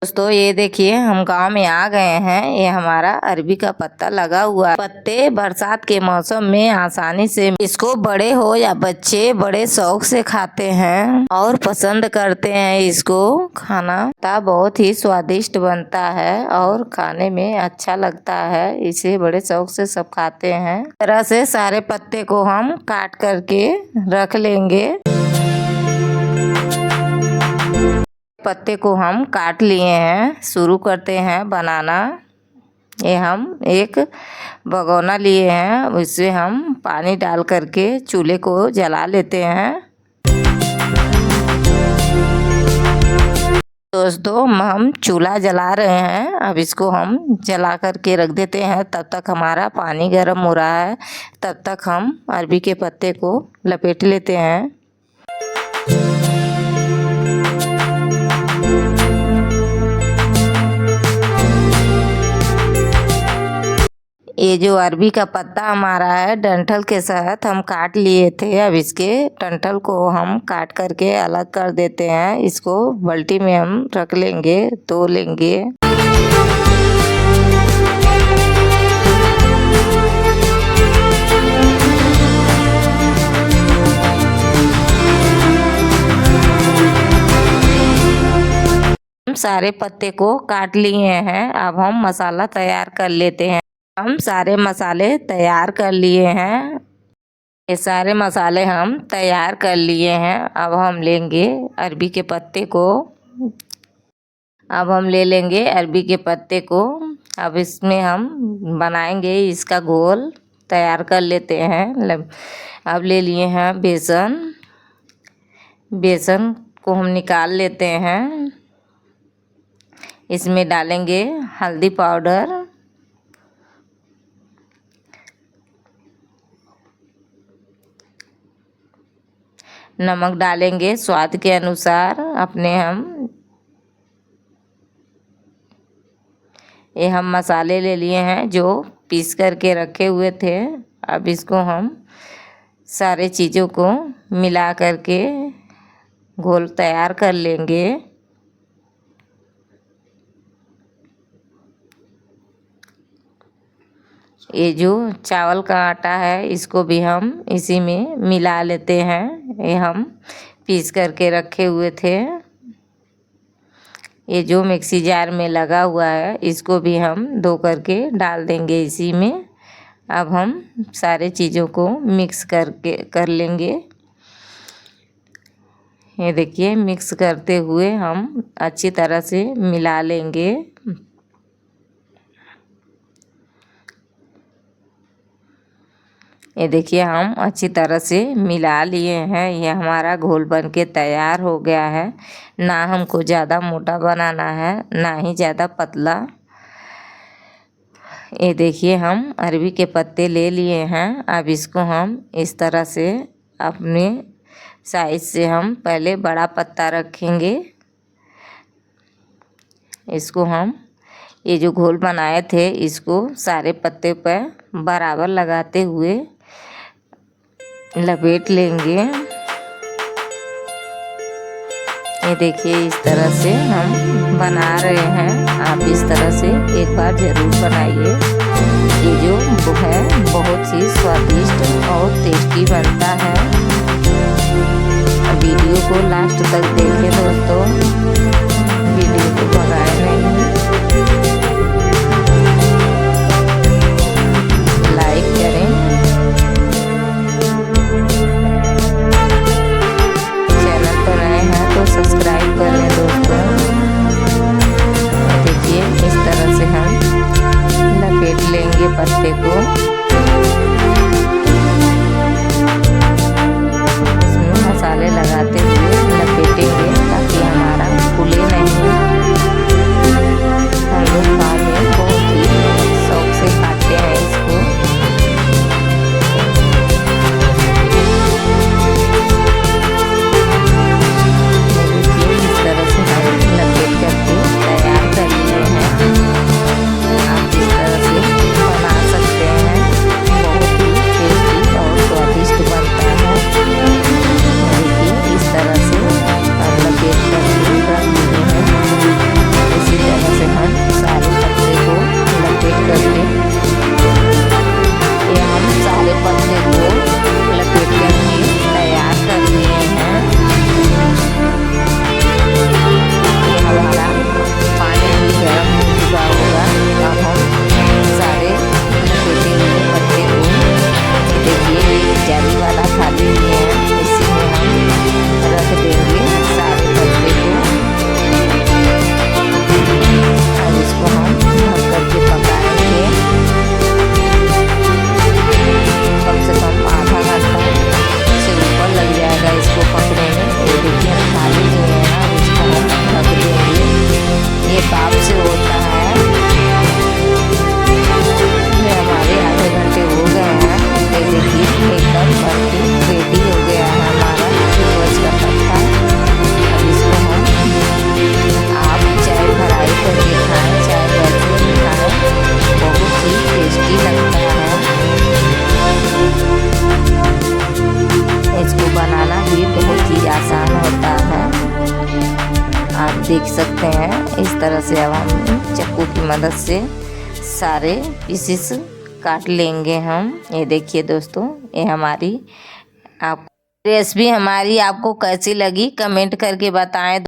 दोस्तों ये देखिए हम गांव में आ गए हैं। ये हमारा अरबी का पत्ता लगा हुआ है। पत्ते बरसात के मौसम में आसानी से इसको बड़े हो या बच्चे बड़े शौक से खाते हैं और पसंद करते हैं। इसको खाना बहुत ही स्वादिष्ट बनता है और खाने में अच्छा लगता है। इसे बड़े शौक से सब खाते हैं। इस तरह से सारे पत्ते को हम काट करके रख लेंगे। पत्ते को हम काट लिए हैं। शुरू करते हैं बनाना। ये हम एक भगोना लिए हैं, उससे हम पानी डाल करके चूल्हे को जला लेते हैं। दोस्तों हम चूल्हा जला रहे हैं। अब इसको हम जला करके रख देते हैं। तब तक हमारा पानी गर्म हो रहा है। तब तक हम अरबी के पत्ते को लपेट लेते हैं। ये जो अरबी का पत्ता हमारा है, डंठल के साथ हम काट लिए थे। अब इसके डंठल को हम काट करके अलग कर देते हैं। इसको बाल्टी में हम रख लेंगे, धो लेंगे। हम सारे पत्ते को काट लिए हैं। अब हम मसाला तैयार कर लेते हैं। हम सारे मसाले तैयार कर लिए हैं। ये सारे मसाले हम तैयार कर लिए हैं। अब हम लेंगे अरबी के पत्ते को। अब हम ले लेंगे अरबी के पत्ते को। अब इसमें हम बनाएंगे इसका घोल तैयार कर लेते हैं। अब ले लिए हैं बेसन। बेसन को हम निकाल लेते हैं। इसमें डालेंगे हल्दी पाउडर, नमक डालेंगे स्वाद के अनुसार अपने। हम मसाले ले लिए हैं जो पीस करके रखे हुए थे। अब इसको हम सारे चीज़ों को मिला करके घोल तैयार कर लेंगे। ये जो चावल का आटा है, इसको भी हम इसी में मिला लेते हैं। ये हम पीस करके रखे हुए थे। ये जो मिक्सी जार में लगा हुआ है, इसको भी हम धो करके डाल देंगे इसी में। अब हम सारे चीज़ों को मिक्स कर लेंगे। ये देखिए मिक्स करते हुए हम अच्छी तरह से मिला लेंगे। ये देखिए हम अच्छी तरह से मिला लिए हैं। ये हमारा घोल बन के तैयार हो गया है। ना हमको ज़्यादा मोटा बनाना है, ना ही ज़्यादा पतला। ये देखिए हम अरबी के पत्ते ले लिए हैं। अब इसको हम इस तरह से अपने साइज से हम पहले बड़ा पत्ता रखेंगे। इसको हम ये जो घोल बनाए थे, इसको सारे पत्ते पर बराबर लगाते हुए लपेट लेंगे। ये देखिए इस तरह से हम बना रहे हैं। आप इस तरह से एक बार ज़रूर बनाइए। ये जो है बहुत ही स्वादिष्ट और टेस्टी बनता है। वीडियो को लास्ट तक देखें दोस्तों, वीडियो को भगाए नहीं। लाइक करें, चैनल पर नए हैं तो सब्सक्राइब कर लें दोस्तों। देखिए इस तरह से हम लपेट लेंगे पत्ते को। इसमें मसाले लगाते हुए लपेटेंगे ताकि हमारा फूले नहीं। देख सकते हैं। इस तरह से अब हम चाकू की मदद से सारे पीसेस काट लेंगे हम। ये देखिए दोस्तों, ये हमारी आप रेसिपी हमारी आपको कैसी लगी कमेंट करके बताएं।